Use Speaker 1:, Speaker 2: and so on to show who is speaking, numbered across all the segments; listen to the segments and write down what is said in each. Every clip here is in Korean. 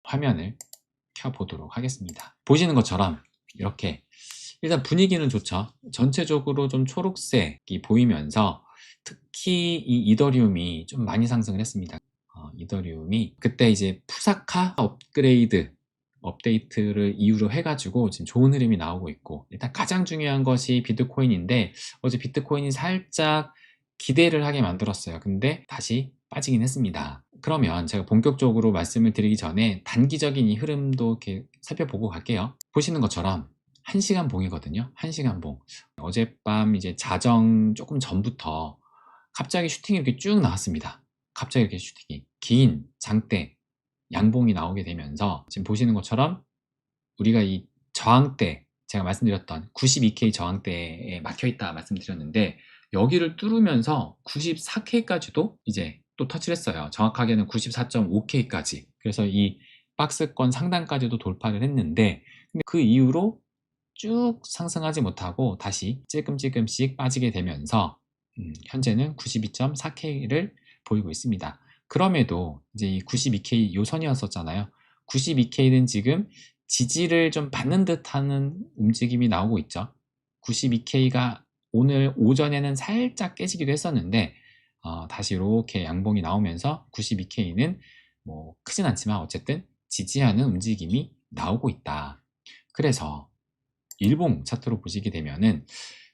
Speaker 1: 화면을 켜보도록 하겠습니다. 보시는 것처럼 이렇게 일단 분위기는 좋죠. 전체적으로 좀 초록색이 보이면서 특히 이 이더리움이 좀 많이 상승을 했습니다. 이더리움이 그때 이제 푸사카 업데이트를 이유로 해가지고 지금 좋은 흐름이 나오고 있고, 일단 가장 중요한 것이 비트코인인데 어제 비트코인이 살짝 기대를 하게 만들었어요. 근데 다시 빠지긴 했습니다. 그러면 제가 본격적으로 말씀을 드리기 전에 단기적인 이 흐름도 이렇게 살펴보고 갈게요. 보시는 것처럼 1시간 봉이거든요. 1시간 봉. 어젯밤 이제 자정 조금 전부터 갑자기 슈팅이 이렇게 쭉 나왔습니다. 갑자기 이렇게 슈팅이 긴 장대 양봉이 나오게 되면서 지금 보시는 것처럼 우리가 이 저항대, 제가 말씀드렸던 92K 저항대에 막혀있다 말씀드렸는데 여기를 뚫으면서 94K까지도 이제 또 터치를 했어요. 정확하게는 94.5K까지. 그래서 이 박스권 상단까지도 돌파를 했는데, 근데 그 이후로 쭉 상승하지 못하고 다시 찔끔찔끔씩 빠지게 되면서 현재는 92.4K를 보이고 있습니다. 그럼에도 이제 이 92K 요선이었었잖아요. 92K는 지금 지지를 좀 받는 듯하는 움직임이 나오고 있죠. 92K가 오늘 오전에는 살짝 깨지기도 했었는데 다시 이렇게 양봉이 나오면서 92K는 뭐 크진 않지만 어쨌든 지지하는 움직임이 나오고 있다. 그래서 일봉 차트로 보시게 되면은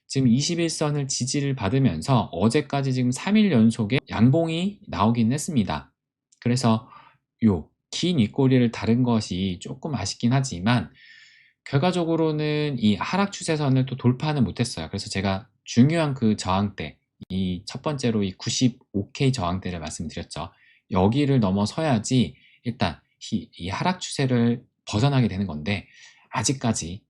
Speaker 1: 지금 21선을 지지를 받으면서 어제까지 지금 3일 연속에 양봉이 나오긴 했습니다. 그래서 요 긴 윗꼬리를 다른 것이 조금 아쉽긴 하지만 결과적으로는 이 하락 추세선을 또 돌파는 못했어요. 그래서 제가 중요한 그 저항대, 이 첫 번째로 이 95K 저항대를 말씀드렸죠. 여기를 넘어서야지 일단 이 하락 추세를 벗어나게 되는 건데 아직까지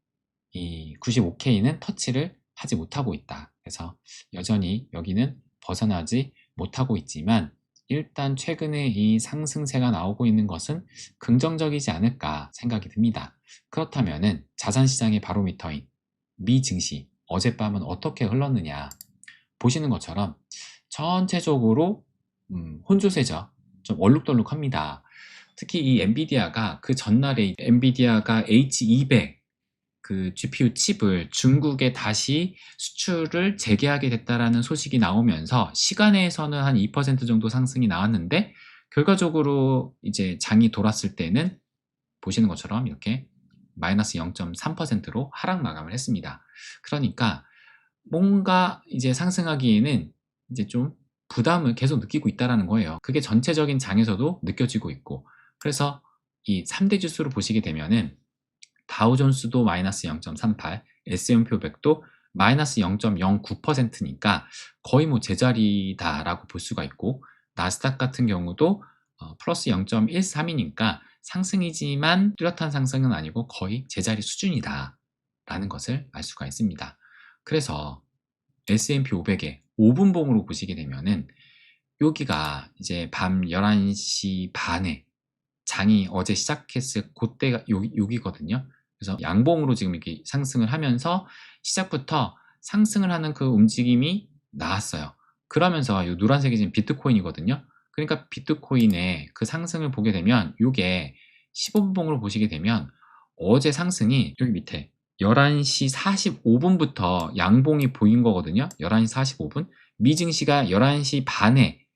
Speaker 1: 이 95K는 터치를 하지 못하고 있다. 그래서 여전히 여기는 벗어나지 못하고 있지만 일단 최근에 이 상승세가 나오고 있는 것은 긍정적이지 않을까 생각이 듭니다. 그렇다면은 자산시장의 바로미터인 미 증시 어젯밤은 어떻게 흘렀느냐 보시는 것처럼 전체적으로 혼조세죠. 좀 얼룩덜룩합니다. 특히 이 엔비디아가 그 전날에 엔비디아가 H200 그 GPU 칩을 중국에 다시 수출을 재개하게 됐다라는 소식이 나오면서 시간에서는 한 2% 정도 상승이 나왔는데 결과적으로 이제 장이 돌았을 때는 보시는 것처럼 이렇게 마이너스 0.3%로 하락 마감을 했습니다. 그러니까 뭔가 이제 상승하기에는 이제 좀 부담을 계속 느끼고 있다라는 거예요. 그게 전체적인 장에서도 느껴지고 있고, 그래서 이 3대 지수로 보시게 되면은 다우존스도 마이너스 0.38, S&P 500도 마이너스 0.09%니까 거의 뭐 제자리다라고 볼 수가 있고, 나스닥 같은 경우도 플러스 0.13이니까 상승이지만 뚜렷한 상승은 아니고 거의 제자리 수준이다 라는 것을 알 수가 있습니다. 그래서 S&P 500의 5분봉으로 보시게 되면은 여기가 이제 밤 11시 반에 장이 어제 시작했을 그때가 여기거든요. 그래서 양봉으로 지금 이렇게 상승을 하면서 시작부터 상승을 하는 그 움직임이 나왔어요. 그러면서 이 노란색이 지금 비트코인이거든요. 그러니까 비트코인의 그 상승을 보게 되면 이게 15분봉으로 보시게 되면 어제 상승이 여기 밑에 11시 45분부터 양봉이 보인 거거든요. 11시 45분. 미증시가 11시 반에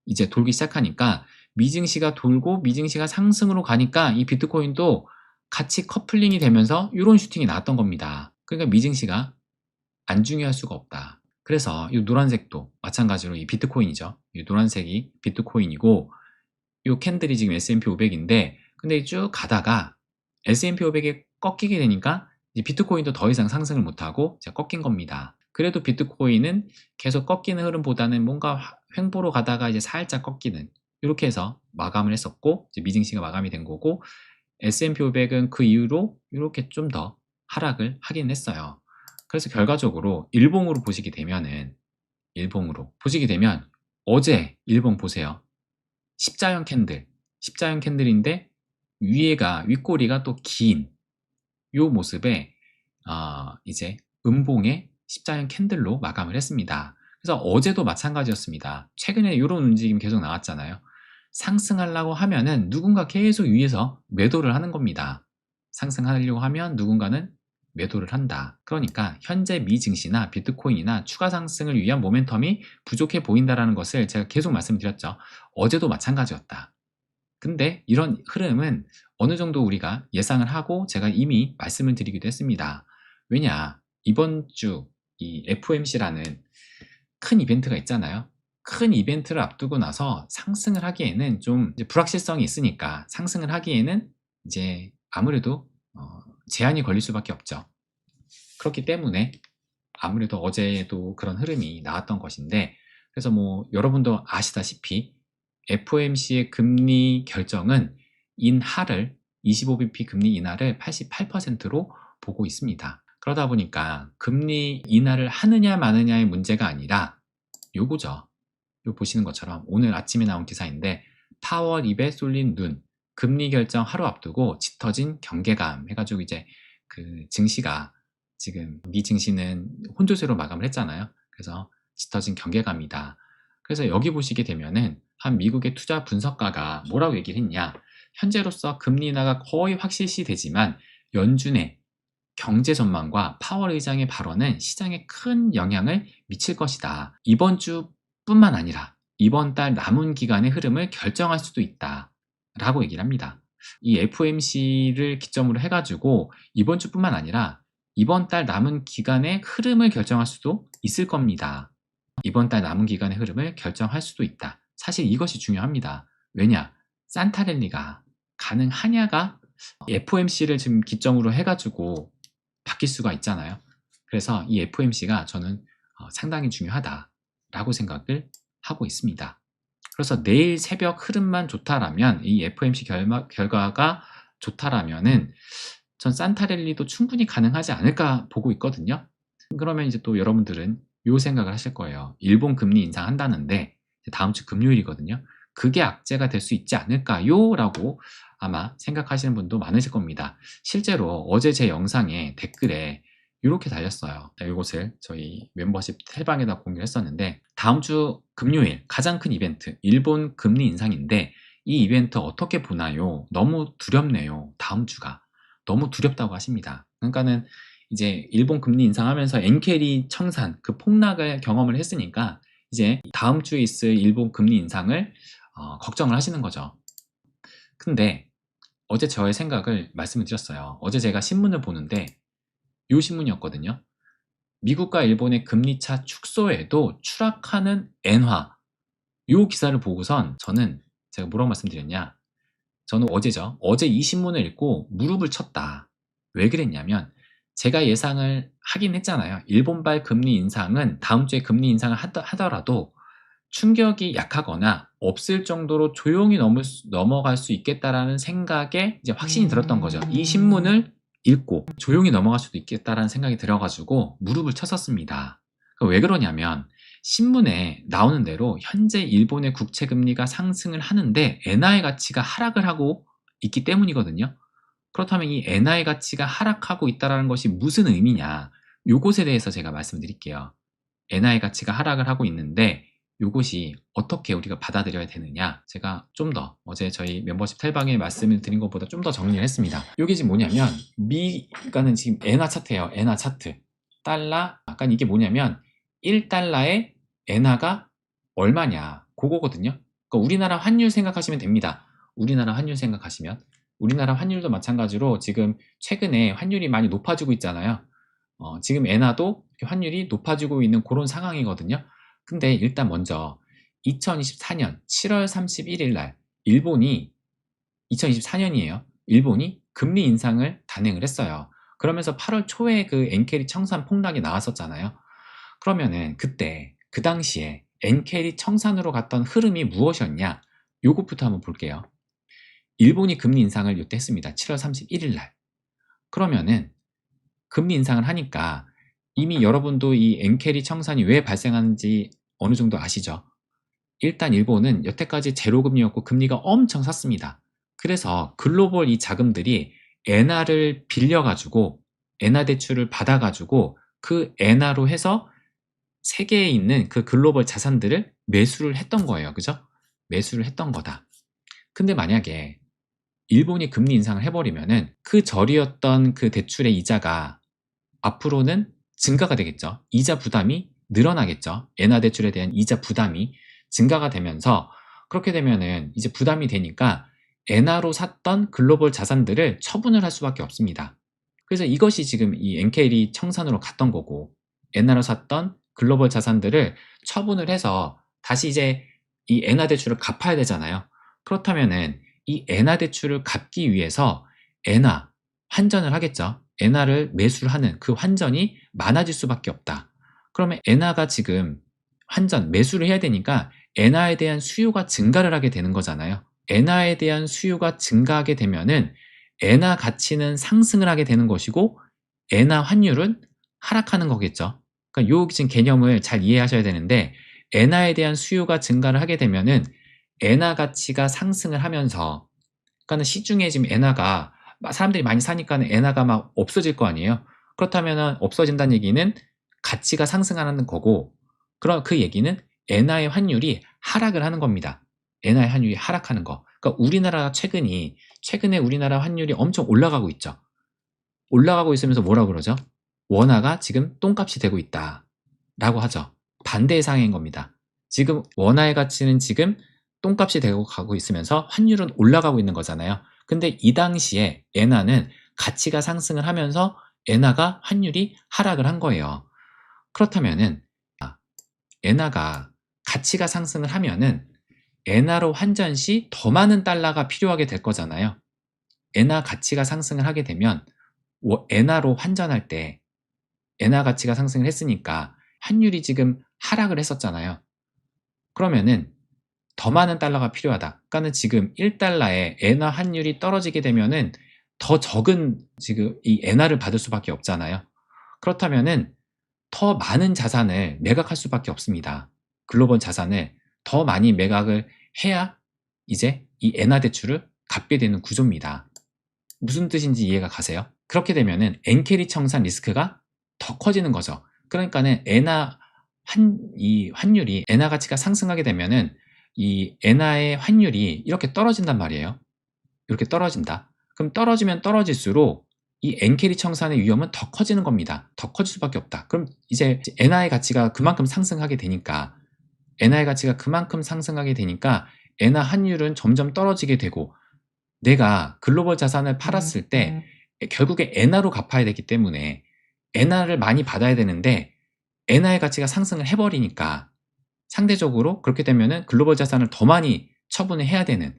Speaker 1: 이제 돌기 시작하니까 미증시가 돌고 미증시가 상승으로 가니까 이 비트코인도 같이 커플링이 되면서 이런 슈팅이 나왔던 겁니다. 그러니까 미증시가 안 중요할 수가 없다. 그래서 이 노란색도 마찬가지로 이 비트코인이죠. 이 노란색이 비트코인이고 이 캔들이 지금 S&P 500인데 근데 쭉 가다가 S&P 500이 꺾이게 되니까 이 비트코인도 더 이상 상승을 못하고 꺾인 겁니다. 그래도 비트코인은 계속 꺾이는 흐름보다는 뭔가 횡보로 가다가 이제 살짝 꺾이는 이렇게 해서 마감을 했었고 이제 미증시가 마감이 된 거고 S&P 500은 그 이후로 이렇게 좀 더 하락을 하긴 했어요. 그래서 결과적으로 일봉으로 보시게 되면은 일봉으로 보시게 되면 어제 일봉 보세요. 십자형 캔들인데 위에가 윗꼬리가 또 긴 요 모습에 이제 음봉의 십자형 캔들로 마감을 했습니다. 그래서 어제도 마찬가지였습니다. 최근에 이런 움직임이 계속 나왔잖아요. 상승하려고 하면은 누군가 계속 위에서 매도를 하는 겁니다. 상승하려고 하면 누군가는 매도를 한다. 그러니까 현재 미 증시나 비트코인이나 추가 상승을 위한 모멘텀이 부족해 보인다라는 것을 제가 계속 말씀드렸죠. 어제도 마찬가지였다. 근데 이런 흐름은 어느 정도 우리가 예상을 하고 제가 이미 말씀을 드리기도 했습니다. 왜냐, 이번 주 이 FOMC라는 큰 이벤트가 있잖아요. 큰 이벤트를 앞두고 나서 상승을 하기에는 좀 이제 불확실성이 있으니까 상승을 하기에는 이제 아무래도 제한이 걸릴 수밖에 없죠. 그렇기 때문에 아무래도 어제도 그런 흐름이 나왔던 것인데, 그래서 뭐 여러분도 아시다시피 FOMC의 금리 결정은 인하를 25bp 금리 인하를 88%로 보고 있습니다. 그러다 보니까 금리 인하를 하느냐 마느냐의 문제가 아니라 요거죠. 요 보시는 것처럼 오늘 아침에 나온 기사인데, 파월 입에 쏠린 눈, 금리 결정 하루 앞두고 짙어진 경계감 해가지고 이제 그 증시가 지금 미 증시는 혼조세로 마감을 했잖아요. 그래서 짙어진 경계감이다. 그래서 여기 보시게 되면은 한 미국의 투자 분석가가 뭐라고 얘기를 했냐. 현재로서 금리 인하가 거의 확실시 되지만 연준의 경제 전망과 파월 의장의 발언은 시장에 큰 영향을 미칠 것이다. 이번 주뿐만 아니라 이번 달 남은 기간의 흐름을 결정할 수도 있다. 라고 얘기를 합니다. 이 FOMC를 기점으로 해가지고 이번 주뿐만 아니라 이번 달 남은 기간의 흐름을 결정할 수도 있을 겁니다. 이번 달 남은 기간의 흐름을 결정할 수도 있다. 사실 이것이 중요합니다. 왜냐? 산타랠리가 가능하냐가 FOMC를 지금 기점으로 해가지고 바뀔 수가 있잖아요. 그래서 이 FOMC가 저는 상당히 중요하다라고 생각을 하고 있습니다. 그래서 내일 새벽 흐름만 좋다라면, 이 FOMC 결과가 좋다라면은 전 산타랠리도 충분히 가능하지 않을까 보고 있거든요. 그러면 이제 또 여러분들은 요 생각을 하실 거예요. 일본 금리 인상한다는데 다음 주 금요일이거든요. 그게 악재가 될 수 있지 않을까요? 라고 아마 생각하시는 분도 많으실 겁니다. 실제로 어제 제 영상에 댓글에 이렇게 달렸어요. 이것을 저희 멤버십 텔방에다 공유를 했었는데, 다음 주 금요일 가장 큰 이벤트, 일본 금리 인상인데 이 이벤트 어떻게 보나요? 너무 두렵네요. 다음 주가 너무 두렵다고 하십니다. 그러니까는 이제 일본 금리 인상하면서 엔케리 청산 그 폭락을 경험을 했으니까 이제 다음 주에 있을 일본 금리 인상을 걱정을 하시는 거죠. 근데 어제 저의 생각을 말씀을 드렸어요. 어제 제가 신문을 보는데 요 신문이었거든요. 미국과 일본의 금리차 축소에도 추락하는 엔화, 요 기사를 보고선 저는, 제가 뭐라고 말씀드렸냐, 저는 어제죠. 어제 이 신문을 읽고 무릎을 쳤다. 왜 그랬냐면 제가 예상을 하긴 했잖아요. 일본발 금리 인상은 다음 주에 금리 인상을 하더라도 충격이 약하거나 없을 정도로 조용히 넘어갈 수 있겠다라는 생각에 이제 확신이 들었던 거죠. 이 신문을 읽고 조용히 넘어갈 수도 있겠다라는 생각이 들어가지고 무릎을 쳤었습니다. 왜 그러냐면 신문에 나오는 대로 현재 일본의 국채 금리가 상승을 하는데 엔화의 가치가 하락을 하고 있기 때문이거든요. 그렇다면 이 엔화의 가치가 하락하고 있다는 것이 무슨 의미냐, 요것에 대해서 제가 말씀드릴게요. 엔화의 가치가 하락을 하고 있는데 요것이 어떻게 우리가 받아들여야 되느냐, 제가 좀 더 어제 저희 멤버십 텔방에 말씀을 드린 것보다 좀 더 정리를 했습니다. 이게 지금 뭐냐면 미가는 지금 엔화 차트예요. 엔화 차트. 달러, 약간 이게 뭐냐면 1달러에 엔화가 얼마냐 그거거든요. 그러니까 우리나라 환율 생각하시면 됩니다. 우리나라 환율 생각하시면, 우리나라 환율도 마찬가지로 지금 최근에 환율이 많이 높아지고 있잖아요. 지금 엔화도 환율이 높아지고 있는 그런 상황이거든요. 근데 일단 먼저 2024년 7월 31일 날 일본이, 2024년이에요. 일본이 금리 인상을 단행을 했어요. 그러면서 8월 초에 그 엔케리 청산 폭락이 나왔었잖아요. 그러면은 그때 그 당시에 엔케리 청산으로 갔던 흐름이 무엇이었냐? 요것부터 한번 볼게요. 일본이 금리 인상을 이때 했습니다. 7월 31일 날. 그러면은 금리 인상을 하니까 이미 여러분도 이 엔케리 청산이 왜 발생하는지 어느 정도 아시죠? 일단 일본은 여태까지 제로금리였고 금리가 엄청 샀습니다. 그래서 글로벌 이 자금들이 엔화를 빌려가지고 엔화 대출을 받아가지고 그 엔화로 해서 세계에 있는 그 글로벌 자산들을 매수를 했던 거예요. 그죠? 매수를 했던 거다. 근데 만약에 일본이 금리 인상을 해버리면은 그 전이었던 그 대출의 이자가 앞으로는 증가가 되겠죠. 이자 부담이 늘어나겠죠. 엔화 대출에 대한 이자 부담이 증가가 되면서 그렇게 되면은 이제 부담이 되니까 엔화로 샀던 글로벌 자산들을 처분을 할 수밖에 없습니다. 그래서 이것이 지금 이 엔켈이 청산으로 갔던 거고 엔화로 샀던 글로벌 자산들을 처분을 해서 다시 이제 이 엔화 대출을 갚아야 되잖아요. 그렇다면은 이 엔화 대출을 갚기 위해서 엔화 환전을 하겠죠. 엔화를 매수를 하는 그 환전이 많아질 수밖에 없다. 그러면 엔화가 지금 환전, 매수를 해야 되니까 엔화에 대한 수요가 증가를 하게 되는 거잖아요. 엔화에 대한 수요가 증가하게 되면은 엔화 가치는 상승을 하게 되는 것이고 엔화 환율은 하락하는 거겠죠. 그러니까 요 지금 개념을 잘 이해하셔야 되는데 엔화에 대한 수요가 증가를 하게 되면은 엔화 가치가 상승을 하면서 그러니까는 시중에 지금 엔화가 사람들이 많이 사니까는 엔화가 막 없어질 거 아니에요. 그렇다면은 없어진다는 얘기는 가치가 상승하는 거고 그런 그 얘기는 엔화의 환율이 하락을 하는 겁니다. 엔화의 환율이 하락하는 거. 그러니까 우리나라가 최근에 우리나라 환율이 엄청 올라가고 있죠. 올라가고 있으면서 뭐라고 그러죠? 원화가 지금 똥값이 되고 있다라고 하죠. 반대의 상황인 겁니다. 지금 원화의 가치는 지금 똥값이 되고 가고 있으면서 환율은 올라가고 있는 거잖아요. 근데 이 당시에 엔화는 가치가 상승을 하면서 엔화가 환율이 하락을 한 거예요. 그렇다면은 엔화가 가치가 상승을 하면은 엔화로 환전 시 더 많은 달러가 필요하게 될 거잖아요. 엔화 가치가 상승을 하게 되면 엔화로 환전할 때 엔화 가치가 상승을 했으니까 환율이 지금 하락을 했었잖아요. 그러면은 더 많은 달러가 필요하다. 그러니까는 지금 1달러에 엔화 환율이 떨어지게 되면은 더 적은 지금 이 엔화를 받을 수밖에 없잖아요. 그렇다면은 더 많은 자산을 매각할 수밖에 없습니다. 글로벌 자산을 더 많이 매각을 해야 이제 이 엔화 대출을 갚게 되는 구조입니다. 무슨 뜻인지 이해가 가세요? 그렇게 되면은 엔캐리 청산 리스크가 더 커지는 거죠. 그러니까는 이 환율이 엔화 가치가 상승하게 되면은 이 엔화의 환율이 이렇게 떨어진단 말이에요. 이렇게 떨어진다. 그럼 떨어지면 떨어질수록 이 엔캐리 청산의 위험은 더 커지는 겁니다. 더 커질 수밖에 없다. 그럼 이제 엔화의 가치가 그만큼 상승하게 되니까 엔화의 가치가 그만큼 상승하게 되니까 엔화 환율은 점점 떨어지게 되고 내가 글로벌 자산을 팔았을 때 결국에 엔화로 갚아야 되기 때문에 엔화를 많이 받아야 되는데 엔화의 가치가 상승을 해버리니까 상대적으로 그렇게 되면은 글로벌 자산을 더 많이 처분을 해야 되는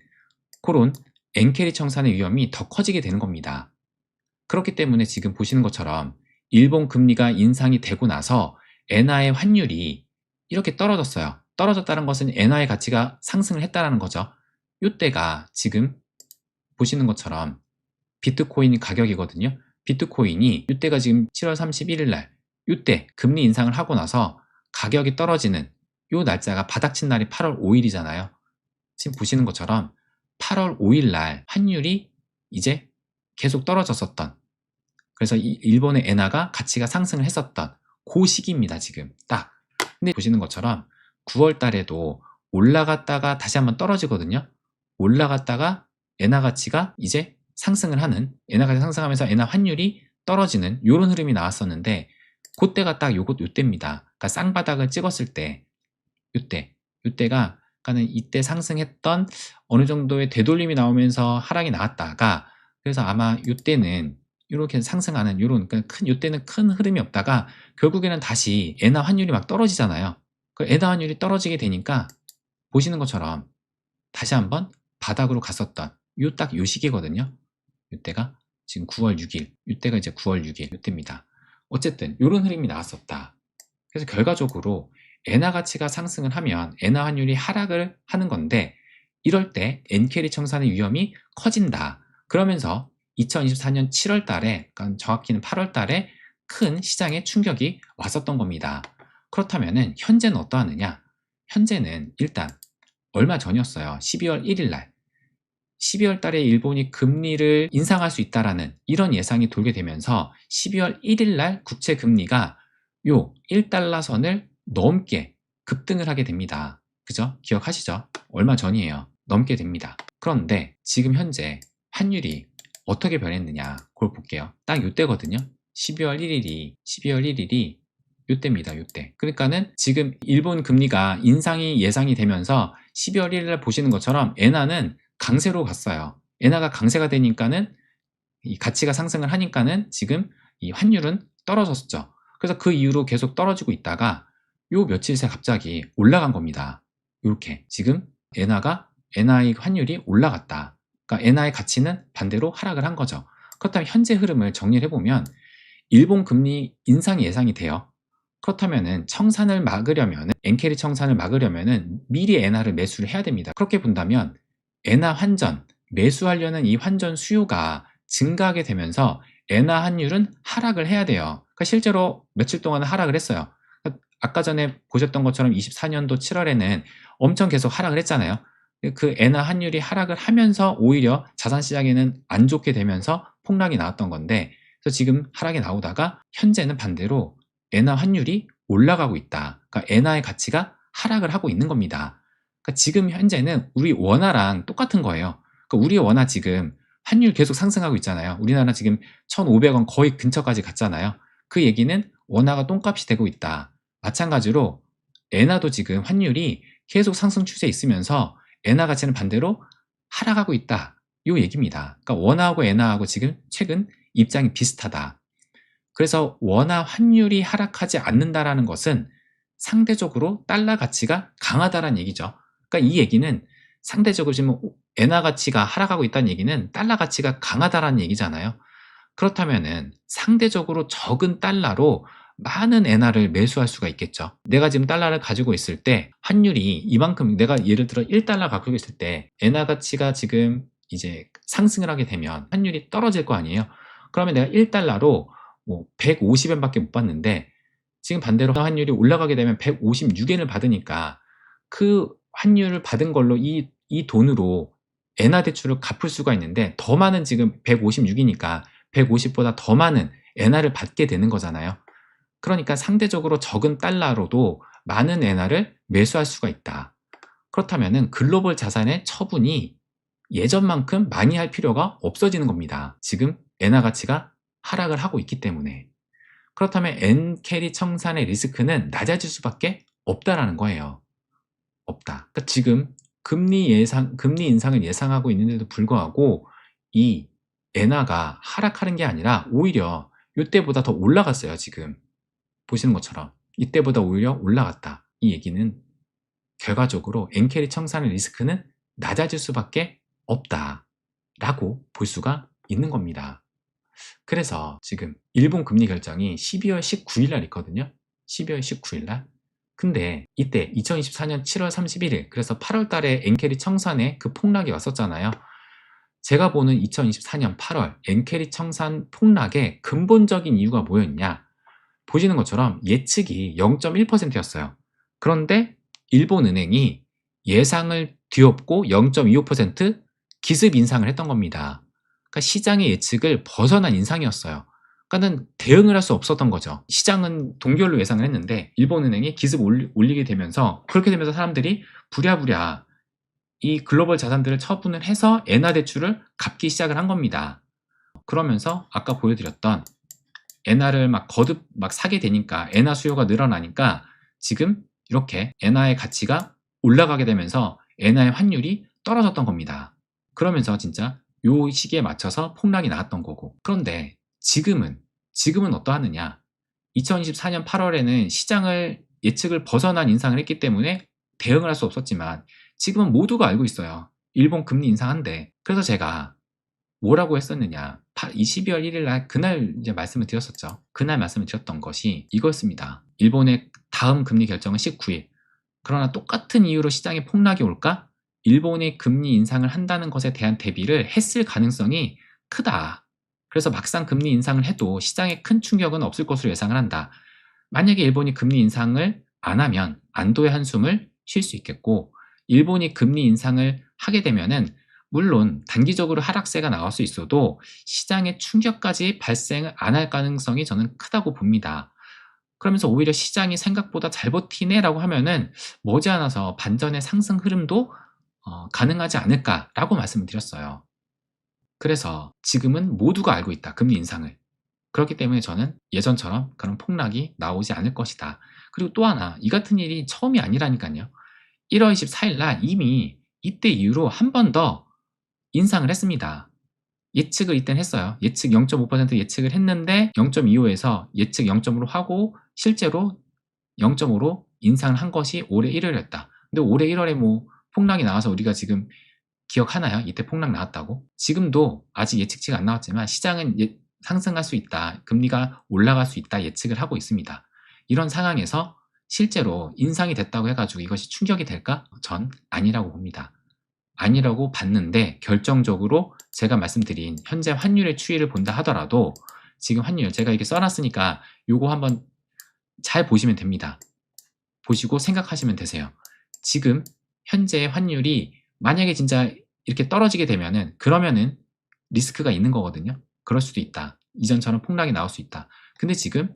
Speaker 1: 그런 엔캐리 청산의 위험이 더 커지게 되는 겁니다. 그렇기 때문에 지금 보시는 것처럼 일본 금리가 인상이 되고 나서 엔화의 환율이 이렇게 떨어졌어요. 떨어졌다는 것은 엔화의 가치가 상승을 했다는 거죠. 이때가 지금 보시는 것처럼 비트코인 가격이거든요. 비트코인이 이때가 지금 7월 31일 날 이때 금리 인상을 하고 나서 가격이 떨어지는 요 날짜가 바닥친 날이 8월 5일이잖아요. 지금 보시는 것처럼 8월 5일 날 환율이 이제 계속 떨어졌었던 그래서 이 일본의 엔화가 가치가 상승을 했었던 그 시기입니다. 지금 딱. 근데 보시는 것처럼 9월 달에도 올라갔다가 다시 한번 떨어지거든요. 올라갔다가 엔화 가치가 이제 상승을 하는 엔화 가치가 상승하면서 엔화 환율이 떨어지는 이런 흐름이 나왔었는데 그때가 딱 요때입니다. 그러니까 쌍바닥을 찍었을 때 요때가 그러니까는 이때 상승했던 어느 정도의 되돌림이 나오면서 하락이 나왔다가 그래서 아마 요때는 이렇게 상승하는 요런 그러니까 요때는 큰 흐름이 없다가 결국에는 다시 엔화 환율이 막 떨어지잖아요. 그 엔화 환율이 떨어지게 되니까 보시는 것처럼 다시 한번 바닥으로 갔었던 요 시기거든요. 요때가 지금 9월 6일 요때가 이제 9월 6일 요때입니다. 어쨌든 요런 흐름이 나왔었다. 그래서 결과적으로 엔화 가치가 상승을 하면 엔화 환율이 하락을 하는 건데 이럴 때 엔캐리 청산의 위험이 커진다. 그러면서 2024년 7월 달에 그러니까 정확히는 8월 달에 큰 시장에 충격이 왔었던 겁니다. 그렇다면 현재는 어떠하느냐? 현재는 일단 얼마 전이었어요. 12월 1일 날 12월 달에 일본이 금리를 인상할 수 있다라는 이런 예상이 돌게 되면서 12월 1일 날 국채 금리가 요 1달러 선을 넘게 급등을 하게 됩니다. 그죠? 기억하시죠? 얼마 전이에요. 넘게 됩니다. 그런데 지금 현재 환율이 어떻게 변했느냐 그걸 볼게요. 딱 요때거든요. 12월 1일이 요때입니다. 요때. 그러니까는 지금 일본 금리가 인상이 예상이 되면서 12월 1일 날 보시는 것처럼 엔화는 강세로 갔어요. 엔화가 강세가 되니까는 이 가치가 상승을 하니까는 지금 이 환율은 떨어졌죠. 그래서 그 이후로 계속 떨어지고 있다가 요 며칠 새 갑자기 올라간 겁니다. 요렇게 지금 엔화의 환율이 올라갔다. 그러니까 엔화의 가치는 반대로 하락을 한 거죠. 그렇다면 현재 흐름을 정리를 해보면 일본 금리 인상이 예상이 돼요. 그렇다면은 청산을 막으려면은 엔캐리 청산을 막으려면은 미리 엔화를 매수를 해야 됩니다. 그렇게 본다면 엔화 환전 매수하려는 이 환전 수요가 증가하게 되면서 엔화 환율은 하락을 해야 돼요. 그러니까 실제로 며칠 동안은 하락을 했어요. 아까 전에 보셨던 것처럼 24년도 7월에는 엄청 계속 하락을 했잖아요. 그 엔화 환율이 하락을 하면서 오히려 자산시장에는 안 좋게 되면서 폭락이 나왔던 건데, 그래서 지금 하락이 나오다가 현재는 반대로 엔화 환율이 올라가고 있다. 그러니까 엔화의 가치가 하락을 하고 있는 겁니다. 그러니까 지금 현재는 우리 원화랑 똑같은 거예요. 그러니까 우리 원화 지금 환율 계속 상승하고 있잖아요. 우리나라 지금 1,500원 거의 근처까지 갔잖아요. 그 얘기는 원화가 똥값이 되고 있다. 마찬가지로 엔화도 지금 환율이 계속 상승 추세에 있으면서 엔화 가치는 반대로 하락하고 있다. 요 얘기입니다. 그러니까 원화하고 엔화하고 지금 최근 입장이 비슷하다. 그래서 원화 환율이 하락하지 않는다라는 것은 상대적으로 달러 가치가 강하다라는 얘기죠. 그러니까 이 얘기는 상대적으로 지금 엔화 가치가 하락하고 있다는 얘기는 달러 가치가 강하다라는 얘기잖아요. 그렇다면은 상대적으로 적은 달러로 많은 엔화를 매수할 수가 있겠죠. 내가 지금 달러를 가지고 있을 때 환율이 이만큼, 내가 예를 들어 1달러 갖고 있을 때 엔화 가치가 지금 이제 상승을 하게 되면 환율이 떨어질 거 아니에요. 그러면 내가 1달러로 뭐 150엔밖에 못 받는데 지금 반대로 환율이 올라가게 되면 156엔을 받으니까 그 환율을 받은 걸로 이 돈으로 엔화 대출을 갚을 수가 있는데, 더 많은, 지금 156이니까 150보다 더 많은 엔화를 받게 되는 거잖아요. 그러니까 상대적으로 적은 달러로도 많은 엔화를 매수할 수가 있다. 그렇다면은 글로벌 자산의 처분이 예전만큼 많이 할 필요가 없어지는 겁니다. 지금 엔화 가치가 하락을 하고 있기 때문에. 그렇다면 엔캐리 청산의 리스크는 낮아질 수밖에 없다라는 거예요. 없다. 그러니까 지금 금리 인상을 예상하고 있는데도 불구하고 이 엔화가 하락하는 게 아니라 오히려 이때보다 더 올라갔어요. 지금 보시는 것처럼 이때보다 오히려 올라갔다. 이 얘기는 결과적으로 엔캐리 청산의 리스크는 낮아질 수밖에 없다라고 볼 수가 있는 겁니다. 그래서 지금 일본 금리 결정이 12월 19일 날 있거든요. 12월 19일 날. 근데 이때 2024년 7월 31일, 그래서 8월 달에 엔캐리 청산에 그 폭락이 왔었잖아요. 제가 보는 2024년 8월 엔캐리 청산 폭락의 근본적인 이유가 뭐였냐? 보시는 것처럼 예측이 0.1%였어요. 그런데 일본은행이 예상을 뒤엎고 0.25% 기습 인상을 했던 겁니다. 그러니까 시장의 예측을 벗어난 인상이었어요. 그러니까는 대응을 할 수 없었던 거죠. 시장은 동결로 예상을 했는데 일본은행이 기습 올리게 되면서, 그렇게 되면서 사람들이 부랴부랴 이 글로벌 자산들을 처분을 해서 엔화 대출을 갚기 시작을 한 겁니다. 그러면서 아까 보여드렸던 엔화를 막 거듭 막 사게 되니까, 엔화 수요가 늘어나니까 지금 이렇게 엔화의 가치가 올라가게 되면서 엔화의 환율이 떨어졌던 겁니다. 그러면서 진짜 요 시기에 맞춰서 폭락이 나왔던 거고. 그런데 지금은 어떠하느냐? 2024년 8월에는 시장을 예측을 벗어난 인상을 했기 때문에 대응을 할 수 없었지만 지금은 모두가 알고 있어요. 일본 금리 인상한대. 그래서 제가 뭐라고 했었느냐? 이 12월 1일 날 그날 이제 말씀을 드렸었죠. 그날 말씀을 드렸던 것이 이거였습니다. 일본의 다음 금리 결정은 19일. 그러나 똑같은 이유로 시장에 폭락이 올까? 일본이 금리 인상을 한다는 것에 대한 대비를 했을 가능성이 크다. 그래서 막상 금리 인상을 해도 시장에 큰 충격은 없을 것으로 예상을 한다. 만약에 일본이 금리 인상을 안 하면 안도의 한숨을 쉴 수 있겠고, 일본이 금리 인상을 하게 되면은 물론 단기적으로 하락세가 나올 수 있어도 시장에 충격까지 발생을 안 할 가능성이 저는 크다고 봅니다. 그러면서 오히려 시장이 생각보다 잘 버티네라고 하면은 머지않아서 반전의 상승 흐름도 가능하지 않을까라고 말씀을 드렸어요. 그래서 지금은 모두가 알고 있다. 금리 인상을. 그렇기 때문에 저는 예전처럼 그런 폭락이 나오지 않을 것이다. 그리고 또 하나, 이 같은 일이 처음이 아니라니까요. 1월 24일 날 이미 이때 이후로 한 번 더 인상을 했습니다. 예측을 이땐 했어요. 예측 0.5% 예측을 했는데 0.25에서 예측 0.5로 하고 실제로 0.5로 인상을 한 것이 올해 1월이었다. 근데 올해 1월에 뭐 폭락이 나와서 우리가 지금 기억하나요? 이때 폭락 나왔다고? 지금도 아직 예측치가 안 나왔지만 시장은 상승할 수 있다. 금리가 올라갈 수 있다. 예측을 하고 있습니다. 이런 상황에서 실제로 인상이 됐다고 해가지고 이것이 충격이 될까? 전 아니라고 봅니다. 아니라고 봤는데 결정적으로 제가 말씀드린 현재 환율의 추이를 본다 하더라도 지금 환율 제가 이렇게 써놨으니까 요거 한번 잘 보시면 됩니다. 보시고 생각하시면 되세요. 지금 현재 환율이 만약에 진짜 이렇게 떨어지게 되면은 그러면은 리스크가 있는 거거든요. 그럴 수도 있다. 이전처럼 폭락이 나올 수 있다. 근데 지금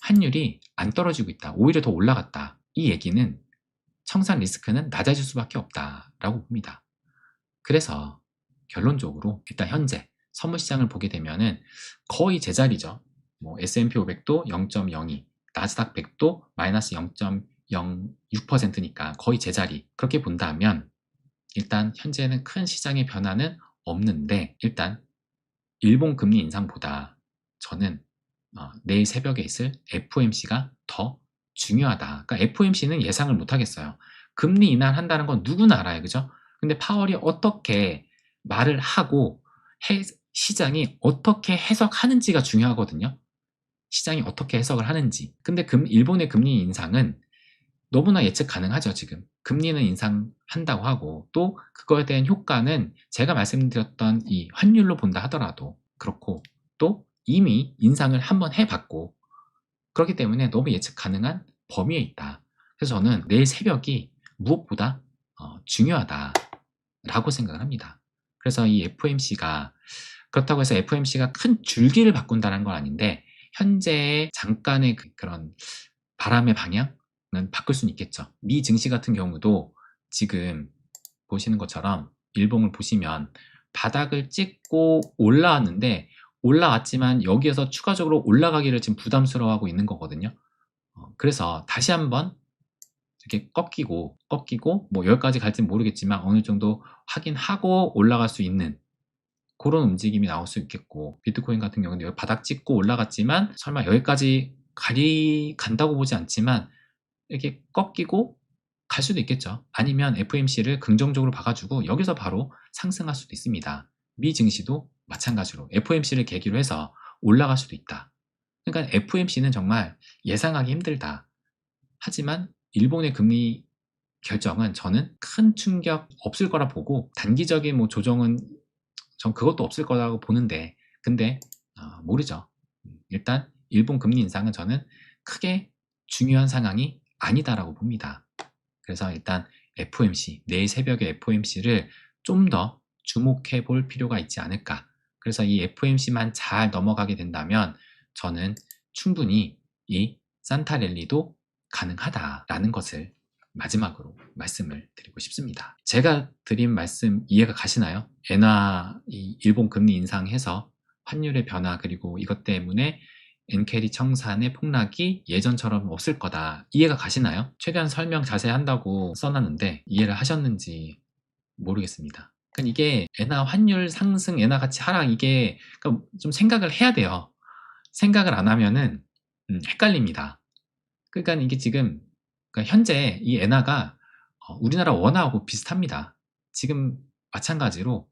Speaker 1: 환율이 안 떨어지고 있다. 오히려 더 올라갔다. 이 얘기는 청산 리스크는 낮아질 수밖에 없다라고 봅니다. 그래서 결론적으로 일단 현재 선물 시장을 보게 되면은 거의 제자리죠. 뭐 S&P 500도 0.02, 나스닥 100도 마이너스 0.06%니까 거의 제자리. 그렇게 본다면 일단 현재는 큰 시장의 변화는 없는데 일단 일본 금리 인상보다 저는 내일 새벽에 있을 FOMC가 더 중요하다. 그러니까 FOMC는 예상을 못 하겠어요. 금리 인하한다는 건 누구나 알아요. 그죠? 근데 파월이 어떻게 말을 하고 시장이 어떻게 해석하는지가 중요하거든요. 시장이 어떻게 해석을 하는지. 근데 일본의 금리 인상은 너무나 예측 가능하죠, 지금. 금리는 인상한다고 하고, 또 그거에 대한 효과는 제가 말씀드렸던 이 환율로 본다 하더라도 그렇고, 또 이미 인상을 한번 해봤고, 그렇기 때문에 너무 예측 가능한 범위에 있다. 그래서 저는 내일 새벽이 무엇보다 중요하다라고 생각을 합니다. 그래서 이 FOMC가 그렇다고 해서 FOMC가 큰 줄기를 바꾼다는 건 아닌데 현재의 잠깐의 그런 바람의 방향은 바꿀 수는 있겠죠. 미 증시 같은 경우도 지금 보시는 것처럼 일봉을 보시면 바닥을 찍고 올라왔는데 올라왔지만 여기에서 추가적으로 올라가기를 지금 부담스러워하고 있는 거거든요. 그래서 다시 한번 이렇게 꺾이고 뭐 여기까지 갈지는 모르겠지만 어느 정도 확인하고 올라갈 수 있는 그런 움직임이 나올 수 있겠고, 비트코인 같은 경우는 여기 바닥 찍고 올라갔지만 설마 여기까지 간다고 보지 않지만 이렇게 꺾이고 갈 수도 있겠죠. 아니면 FOMC를 긍정적으로 봐가지고 여기서 바로 상승할 수도 있습니다. 미 증시도 마찬가지로 FOMC를 계기로 해서 올라갈 수도 있다. 그러니까 FOMC는 정말 예상하기 힘들다. 하지만 일본의 금리 결정은 저는 큰 충격 없을 거라 보고, 단기적인 뭐 조정은 전 그것도 없을 거라고 보는데, 근데 모르죠. 일단 일본 금리 인상은 저는 크게 중요한 상황이 아니다라고 봅니다. 그래서 일단 FOMC, 내일 새벽에 FOMC를 좀 더 주목해 볼 필요가 있지 않을까. 그래서 이 FOMC만 잘 넘어가게 된다면 저는 충분히 이 산타랠리도 가능하다라는 것을 마지막으로 말씀을 드리고 싶습니다. 제가 드린 말씀 이해가 가시나요? 엔화, 이 일본 금리 인상해서 환율의 변화, 그리고 이것 때문에 엔캐리 청산의 폭락이 예전처럼 없을 거다. 이해가 가시나요? 최대한 설명 자세히 한다고 써놨는데 이해를 하셨는지 모르겠습니다. 그러니까 이게 엔화 환율 상승, 엔화 가치 하락, 이게 그러니까 좀 생각을 해야 돼요. 생각을 안 하면은 헷갈립니다. 그러니까 이게 지금 그러니까 현재 이 엔화가 우리나라 원화하고 비슷합니다. 지금 마찬가지로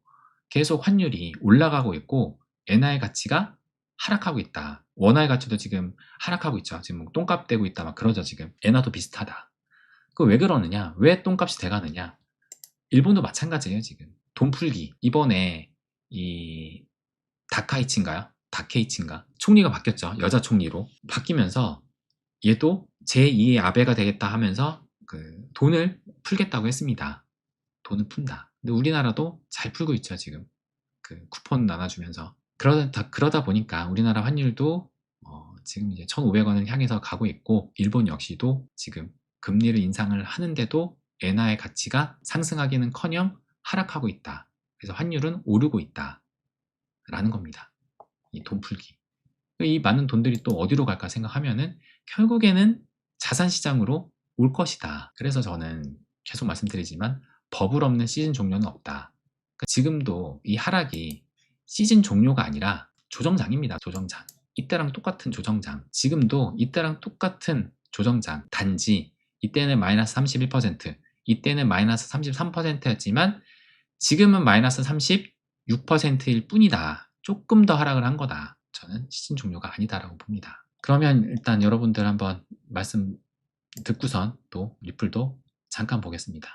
Speaker 1: 계속 환율이 올라가고 있고 엔화의 가치가 하락하고 있다. 원화의 가치도 지금 하락하고 있죠. 지금 뭐 똥값 되고 있다 막 그러죠. 지금 엔화도 비슷하다. 그 왜 그러느냐? 왜 똥값이 돼가느냐? 일본도 마찬가지예요. 지금 돈 풀기, 이번에 이 다카이치인가요? 다케이치인가? 총리가 바뀌었죠. 여자 총리로 바뀌면서 얘도 제2의 아베가 되겠다 하면서 그 돈을 풀겠다고 했습니다. 돈을 푼다. 근데 우리나라도 잘 풀고 있죠. 지금 그 쿠폰 나눠주면서. 그러다 보니까 우리나라 환율도 지금 이제 1,500원을 향해서 가고 있고, 일본 역시도 지금 금리를 인상을 하는데도 엔화의 가치가 상승하기는커녕 하락하고 있다. 그래서 환율은 오르고 있다. 라는 겁니다. 이 돈 풀기. 이 많은 돈들이 또 어디로 갈까 생각하면은 결국에는 자산시장으로 올 것이다. 그래서 저는 계속 말씀드리지만 버블 없는 시즌 종료는 없다. 그러니까 지금도 이 하락이 시즌 종료가 아니라 조정장입니다. 조정장. 이때랑 똑같은 조정장. 지금도 이때랑 똑같은 조정장. 단지 이때는 마이너스 31%, 이때는 마이너스 33%였지만 지금은 마이너스 36%일 뿐이다. 조금 더 하락을 한 거다. 저는 시즌 종료가 아니다라고 봅니다. 그러면 일단 여러분들 한번 말씀 듣고선 또 리플도 잠깐 보겠습니다.